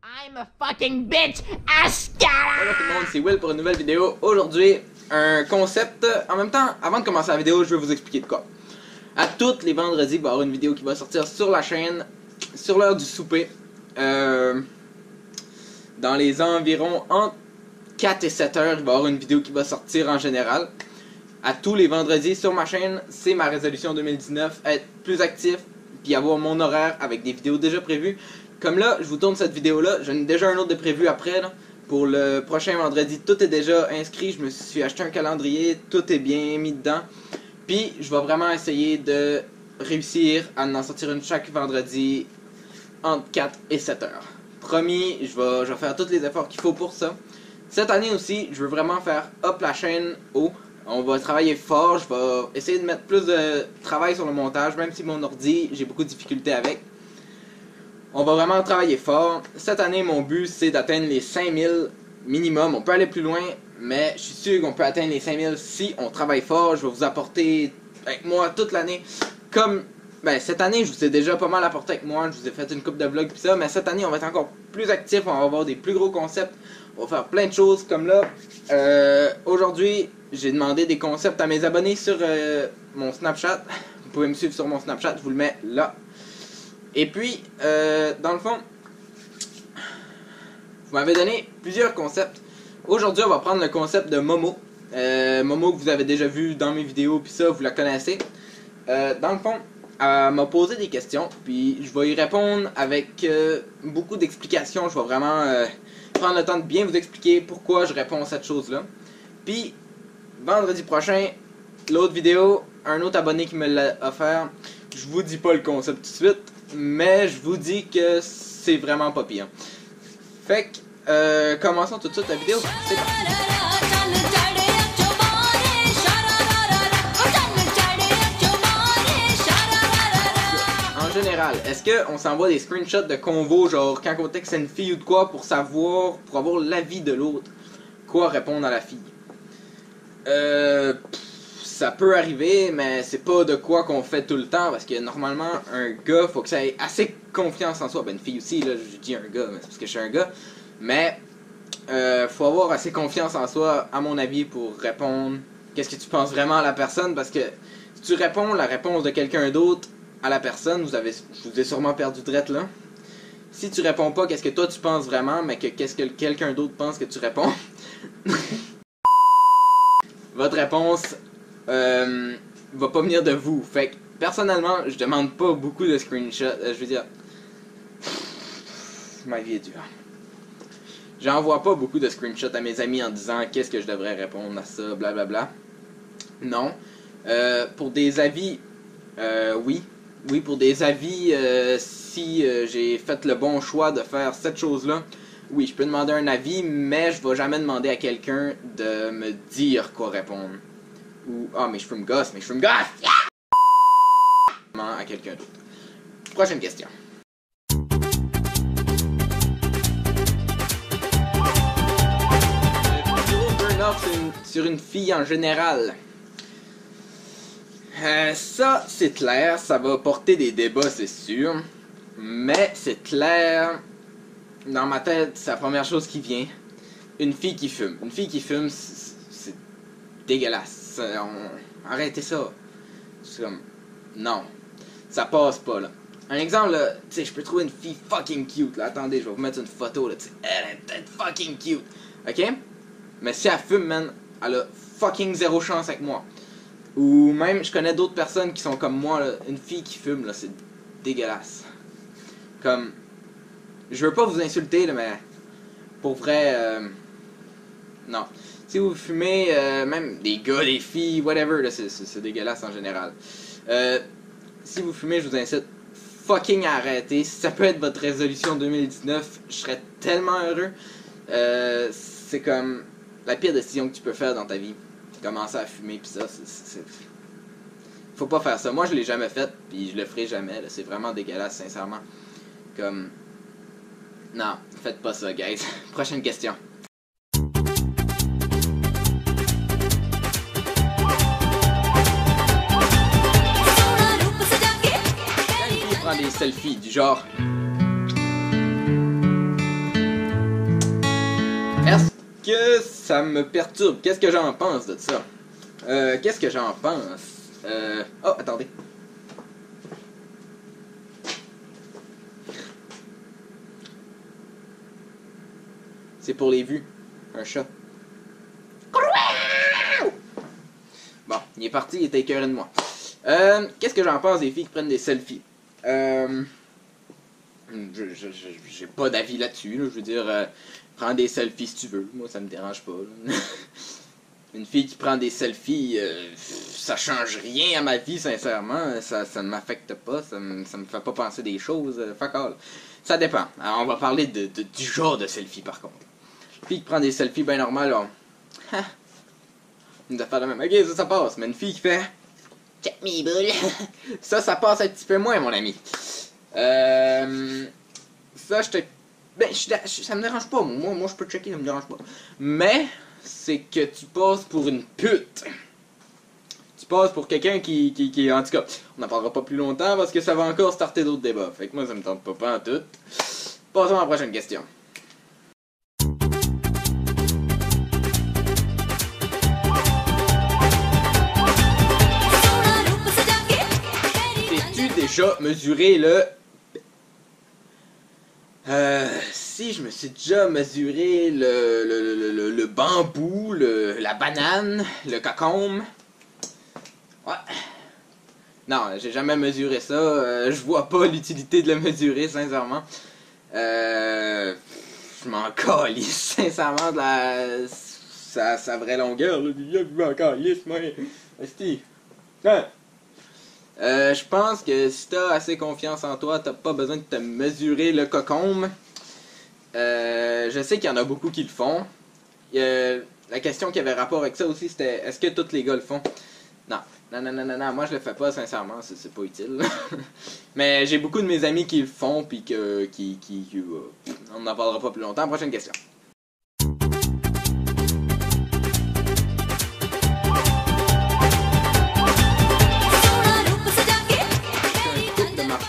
I'm a fucking bitch, Ashkara! Bonjour tout le monde, c'est Will pour une nouvelle vidéo. Aujourd'hui, un concept. En même temps, avant de commencer la vidéo, je vais vous expliquer de quoi. À tous les vendredis, il va y avoir une vidéo qui va sortir sur la chaîne, sur l'heure du souper. Dans les environs entre 4 et 7 heures, il va y avoir une vidéo qui va sortir en général. À tous les vendredis sur ma chaîne, c'est ma résolution 2019, être plus actif, puis avoir mon horaire avec des vidéos déjà prévues. Comme là, je vous tourne cette vidéo-là, j'en ai déjà un autre de prévu après, là. Pour le prochain vendredi, tout est déjà inscrit, je me suis acheté un calendrier, tout est bien mis dedans. Puis, je vais vraiment essayer de réussir à en sortir une chaque vendredi entre 4 et 7 heures. Promis, je vais faire tous les efforts qu'il faut pour ça. Cette année aussi, je veux vraiment faire up la chaîne haut. On va travailler fort, je vais essayer de mettre plus de travail sur le montage, même si mon ordi, j'ai beaucoup de difficultés avec. On va vraiment travailler fort. Cette année, mon but, c'est d'atteindre les 5000 minimum. On peut aller plus loin, mais je suis sûr qu'on peut atteindre les 5000 si on travaille fort. Je vais vous apporter avec moi toute l'année. Comme, cette année, je vous ai déjà pas mal apporté avec moi. Je vous ai fait une coupe de vlogs pis ça, mais cette année, on va être encore plus actif. On va avoir des plus gros concepts. On va faire plein de choses comme là. Aujourd'hui, j'ai demandé des concepts à mes abonnés sur mon Snapchat. Vous pouvez me suivre sur mon Snapchat, je vous le mets là. Et puis, dans le fond, vous m'avez donné plusieurs concepts. Aujourd'hui, on va prendre le concept de Momo. Momo que vous avez déjà vu dans mes vidéos, puis ça, vous la connaissez. Dans le fond, elle m'a posé des questions, puis je vais y répondre avec beaucoup d'explications. Je vais vraiment prendre le temps de bien vous expliquer pourquoi je réponds à cette chose-là. Puis, vendredi prochain, l'autre vidéo, un autre abonné qui me l'a offert. Je vous dis pas le concept tout de suite, mais je vous dis que c'est vraiment pas pire. Fait que, commençons tout de suite la vidéo. C'est parti. En général, est-ce qu'on s'envoie des screenshots de convo, genre quand on texte une fille ou de quoi, pour savoir, pour avoir l'avis de l'autre, quoi répondre à la fille? Ça peut arriver, mais c'est pas de quoi qu'on fait tout le temps, parce que normalement, un gars, faut que ça ait assez confiance en soi. Ben, une fille aussi, là, je dis un gars, mais c'est parce que je suis un gars. Mais, faut avoir assez confiance en soi, à mon avis, pour répondre qu'est-ce que tu penses vraiment à la personne, parce que si tu réponds la réponse de quelqu'un d'autre à la personne, je vous ai sûrement perdu de drette là. Si tu réponds pas qu'est-ce que toi tu penses vraiment, mais que qu'est-ce que quelqu'un d'autre pense que tu réponds, votre réponse va pas venir de vous. Fait que, personnellement, je demande pas beaucoup de screenshots. Je veux dire, ma vie est dure. J'envoie pas beaucoup de screenshots à mes amis en disant qu'est-ce que je devrais répondre à ça, blablabla. Non. Pour des avis, oui. Oui, pour des avis, si j'ai fait le bon choix de faire cette chose-là, oui, je peux demander un avis, mais je vais jamais demander à quelqu'un de me dire quoi répondre. Ou, ah, mes cheveux me gossent, mes cheveux me gossent! Yeah! À quelqu'un d'autre. Prochaine question. Turn off sur une fille en général. Ça, c'est clair, ça va porter des débats, c'est sûr. Mais c'est clair, dans ma tête, c'est la première chose qui vient. Une fille qui fume. Une fille qui fume, c'est dégueulasse. Arrêtez ça. C'est comme, non, ça passe pas, là. Un exemple, là, tu sais, je peux trouver une fille fucking cute, là. Attendez, je vais vous mettre une photo, là, tu sais. Elle est peut-être fucking cute, ok? Mais si elle fume, man, elle a fucking zéro chance avec moi. Ou même, je connais d'autres personnes qui sont comme moi, là. Une fille qui fume, là, c'est dégueulasse. Comme, je veux pas vous insulter, là, mais pour vrai, non. Si vous fumez, même des gars, des filles, whatever, là, c'est dégueulasse en général. Si vous fumez, je vous incite fucking à arrêter. Si ça peut être votre résolution 2019, je serais tellement heureux. C'est comme la pire décision que tu peux faire dans ta vie. Commencer à fumer, pis ça, faut pas faire ça. Moi, je l'ai jamais fait, puis je le ferai jamais. C'est vraiment dégueulasse, sincèrement. Comme, non, faites pas ça, guys. Prochaine question. Quand une fille prend des selfies du genre que ça me perturbe. Qu'est-ce que j'en pense de ça? Qu'est-ce que j'en pense? Oh, attendez. C'est pour les vues. Un chat. Bon, il est parti, il était écœuré de moi. Qu'est-ce que j'en pense des filles qui prennent des selfies? J'ai pas d'avis là-dessus. Là. Je veux dire, prends des selfies si tu veux. Moi, ça me dérange pas. Là. Une fille qui prend des selfies, ça change rien à ma vie, sincèrement. Ça ne m'affecte pas. Ça me fait pas penser des choses. Fuck all. Ça dépend. Alors, on va parler du genre de selfie, par contre. Une fille qui prend des selfies bien normales, là. Une affaire de même. Ok, ça passe. Mais une fille qui fait check me bull. ça passe un petit peu moins, mon ami. Ça, ça me dérange pas. Moi, je peux checker, ça me dérange pas. Mais, c'est que tu passes pour une pute. Tu passes pour quelqu'un qui. En tout cas, on n'en parlera pas plus longtemps parce que ça va encore starter d'autres débats. Fait que moi, ça me tente pas en tout. Passons à la prochaine question. Déjà mesuré le... si je me suis déjà mesuré le bambou, la banane, le cocombe. Ouais. Non, j'ai jamais mesuré ça. Je vois pas l'utilité de le mesurer, sincèrement. Je m'en calisse, sincèrement, de sa vraie longueur. Je m'en calisse, moi. Esti. Hein? Je pense que si t'as assez confiance en toi, t'as pas besoin de te mesurer le cocombe. Je sais qu'il y en a beaucoup qui le font. La question qui avait rapport avec ça aussi, c'était est-ce que tous les gars le font? Non. Non, moi je le fais pas, sincèrement, c'est pas utile. Mais j'ai beaucoup de mes amis qui le font, puis on n'en parlera pas plus longtemps. Prochaine question.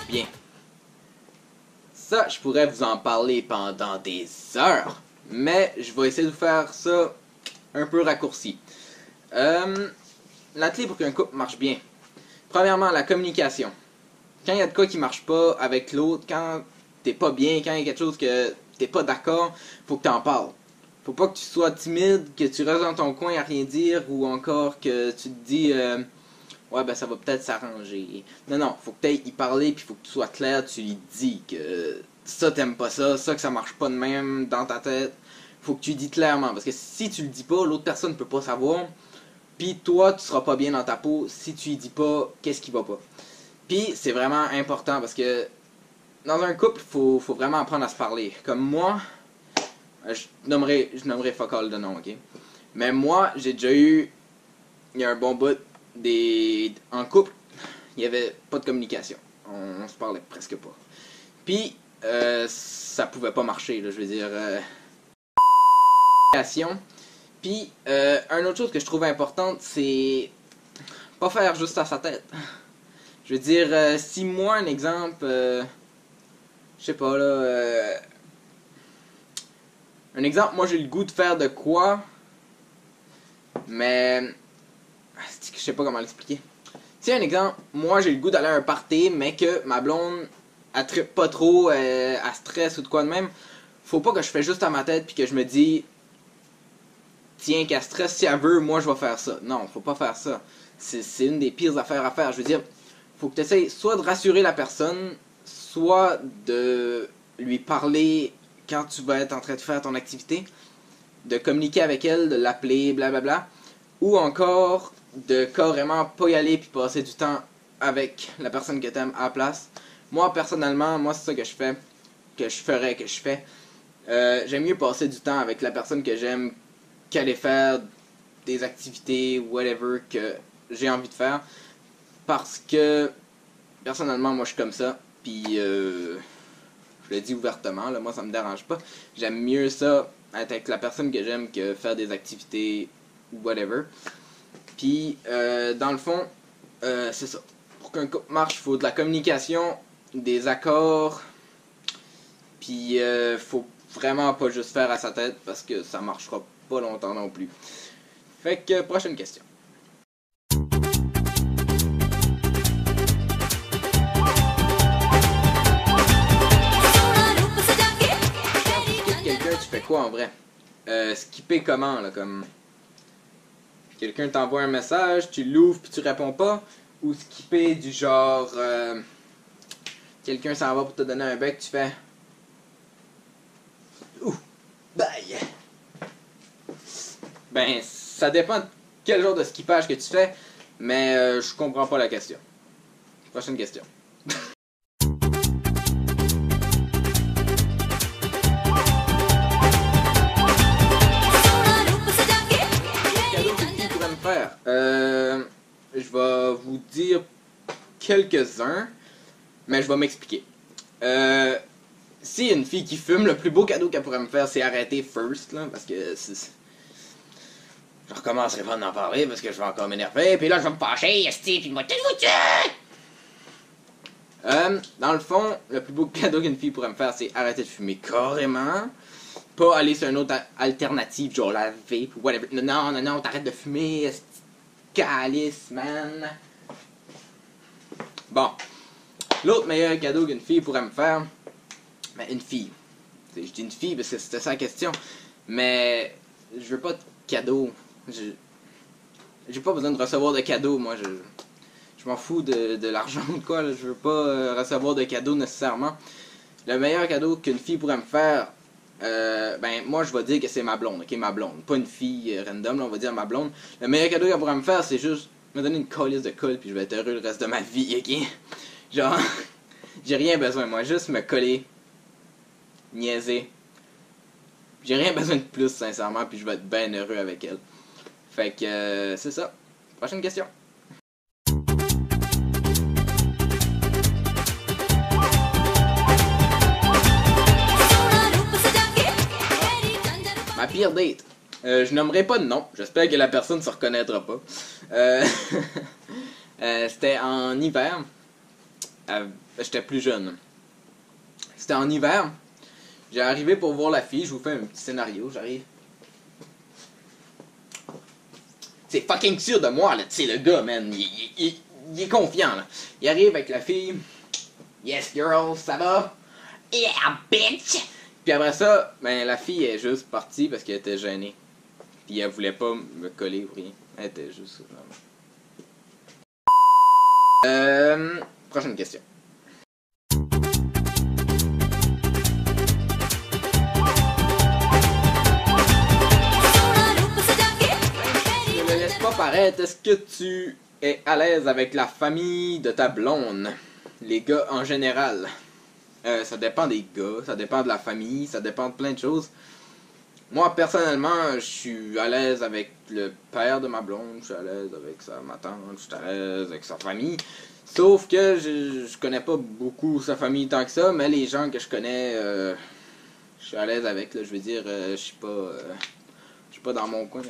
Bien. Ça, je pourrais vous en parler pendant des heures, mais je vais essayer de vous faire ça un peu raccourci. La clé pour qu'un couple marche bien. Premièrement, la communication. Quand il y a de quoi qui marche pas avec l'autre, quand t'es pas bien, quand il y a quelque chose que t'es pas d'accord, faut que t'en parles. Faut pas que tu sois timide, que tu restes dans ton coin à rien dire, ou encore que tu te dis... ouais, ben ça va peut-être s'arranger. Non, faut que tu ailles y parler, puis faut que tu sois clair, tu lui dis que ça t'aimes pas ça que ça marche pas de même dans ta tête. Faut que tu lui dis clairement, parce que si tu le dis pas, l'autre personne peut pas savoir. Puis toi, tu seras pas bien dans ta peau si tu lui dis pas qu'est-ce qui va pas. Puis c'est vraiment important, parce que dans un couple, faut vraiment apprendre à se parler. Comme moi, je nommerai fuck all de nom, ok? Mais moi, j'ai déjà eu, il y a un bon bout, en couple, il n'y avait pas de communication. On se parlait presque pas. Puis, ça pouvait pas marcher, là, je veux dire. Puis, une autre chose que je trouve importante, c'est pas faire juste à sa tête. Je veux dire, si moi, un exemple, je sais pas, là, un exemple, moi j'ai le goût de faire de quoi, mais je sais pas comment l'expliquer. Si un exemple, moi j'ai le goût d'aller à un party, mais que ma blonde, elle trippe pas trop, elle stresse ou de quoi de même, faut pas que je fais juste à ma tête puis que je me dis, tiens, qu'elle stresse si elle veut, moi je vais faire ça. Non, faut pas faire ça. C'est une des pires affaires à faire. Je veux dire, faut que tu essayes soit de rassurer la personne, soit de lui parler quand tu vas être en train de faire ton activité, de communiquer avec elle, de l'appeler, blablabla, ou encore de carrément pas y aller puis passer du temps avec la personne que t'aimes à la place. Moi, personnellement, c'est ça que je fais, que je fais. J'aime mieux passer du temps avec la personne que j'aime qu'aller faire des activités, whatever, que j'ai envie de faire. Parce que, personnellement, moi, je suis comme ça. Puis, je le dis ouvertement, là, moi, ça me dérange pas. J'aime mieux ça, être avec la personne que j'aime, que faire des activités, whatever. Puis, dans le fond, c'est ça. Pour qu'un couple marche, il faut de la communication, des accords. Puis, faut vraiment pas juste faire à sa tête parce que ça marchera pas longtemps non plus. Fait que, prochaine question. Quelqu'un, tu fais quoi en vrai? Skipper comment, là, comme... Quelqu'un t'envoie un message, tu l'ouvres puis tu réponds pas? Ou skipper du genre... quelqu'un s'en va pour te donner un bec, tu fais... Ouh! Bye! Ben, ça dépend de quel genre de skippage que tu fais, mais je comprends pas la question. Prochaine question. Je vais vous dire quelques-uns, mais je vais m'expliquer. Si une fille qui fume, le plus beau cadeau qu'elle pourrait me faire, c'est arrêter first, là, parce que je recommencerai pas d'en parler parce que je vais encore m'énerver, puis là je vais me fâcher, esti, puis moi tout vous tuer! Dans le fond, le plus beau cadeau qu'une fille pourrait me faire, c'est arrêter de fumer carrément. Pas aller sur une autre alternative, genre la vape ou whatever. Non, non, non, t'arrêtes de fumer, esti, calice, man. Bon. L'autre meilleur cadeau qu'une fille pourrait me faire, ben une fille. Je dis une fille parce que c'était ça la question. Mais je veux pas de cadeau. J'ai pas besoin de recevoir de cadeaux, moi. Je m'en fous de l'argent ou quoi. Là. Je veux pas recevoir de cadeaux nécessairement. Le meilleur cadeau qu'une fille pourrait me faire, ben moi je vais dire que c'est ma blonde, ok, ma blonde. Pas une fille random, là, on va dire ma blonde. Le meilleur cadeau qu'elle pourrait me faire, c'est juste me donner une calice de colle puis je vais être heureux le reste de ma vie, ok? Genre, j'ai rien besoin, moi, juste me coller, niaiser. J'ai rien besoin de plus, sincèrement, puis je vais être bien heureux avec elle. Fait que, c'est ça. Prochaine question. Ma pire date. Je nommerai pas de nom. J'espère que la personne se reconnaîtra pas. C'était en hiver. J'étais plus jeune. C'était en hiver. J'ai arrivé pour voir la fille. Je vous fais un petit scénario. J'arrive. C'est fucking sûr de moi, là. Tu sais, le gars, man. Il est confiant, là. Il arrive avec la fille. Yes, girl, ça va? Yeah, bitch! Puis après ça, ben la fille est juste partie parce qu'elle était gênée. Puis elle voulait pas me coller ou rien. Elle était juste... prochaine question. Ne le laisse pas paraître, est-ce que tu es à l'aise avec la famille de ta blonde? Les gars en général. Ça dépend des gars, ça dépend de la famille, ça dépend de plein de choses. Moi, personnellement, je suis à l'aise avec le père de ma blonde, je suis à l'aise avec ma tante, je suis à l'aise avec sa famille. Sauf que je connais pas beaucoup sa famille tant que ça, mais les gens que je connais, je suis à l'aise avec, là, je veux dire, je suis pas dans mon coin.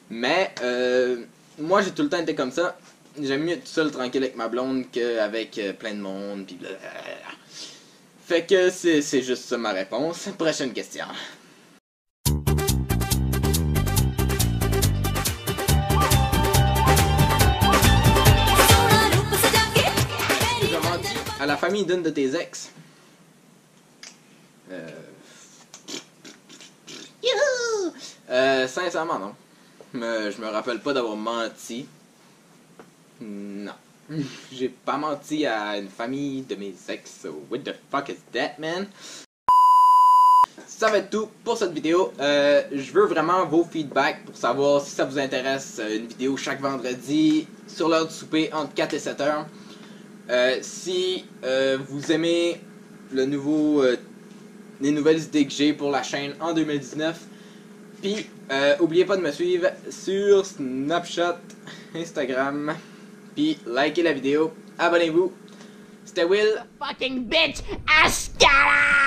Mais, moi, j'ai tout le temps été comme ça. J'aime mieux être tout seul tranquille avec ma blonde qu'avec plein de monde, pis blablabla. Fait que c'est juste ça ma réponse. Prochaine question. J'ai déjà menti à la famille d'une de tes ex. Youhou! Sincèrement, non. Je me rappelle pas d'avoir menti. Non. J'ai pas menti à une famille de mes ex. So what the fuck is that, man? Ça va être tout pour cette vidéo. Je veux vraiment vos feedbacks pour savoir si ça vous intéresse. Une vidéo chaque vendredi sur l'heure du souper entre 4 et 7 heures. Si vous aimez les nouvelles idées que j'ai pour la chaîne en 2019. Puis, oubliez pas de me suivre sur Snapchat, Instagram. Puis, likez la vidéo, abonnez-vous. C'était Will. Fucking bitch! Ascala!